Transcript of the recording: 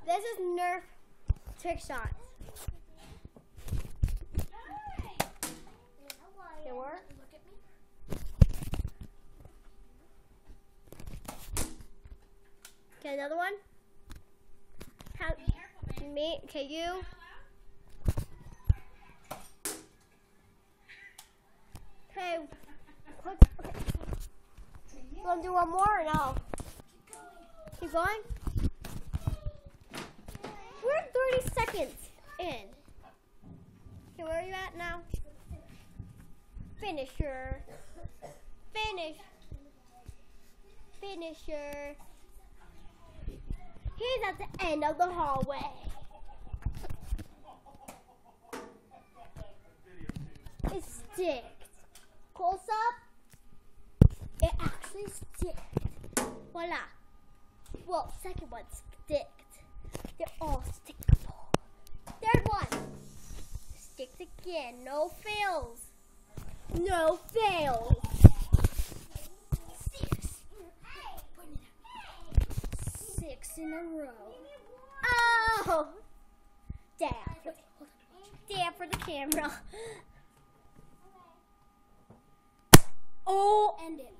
This is Nerf trick shots. It work? Look at me. Okay, another one. How? Me? Okay, you. Okay. Okay. You want to do one more or no? Keep going. We're 30 seconds in. Okay, where are you at now? Finisher. Finisher. He's at the end of the hallway. It sticks. Close up. It actually sticks. Voila. Well, second one sticked. They're all stickable. Third one. Sticks again. No fails. No fails. 6 in a row. Oh! Dab. Dab for the camera. Oh! End it.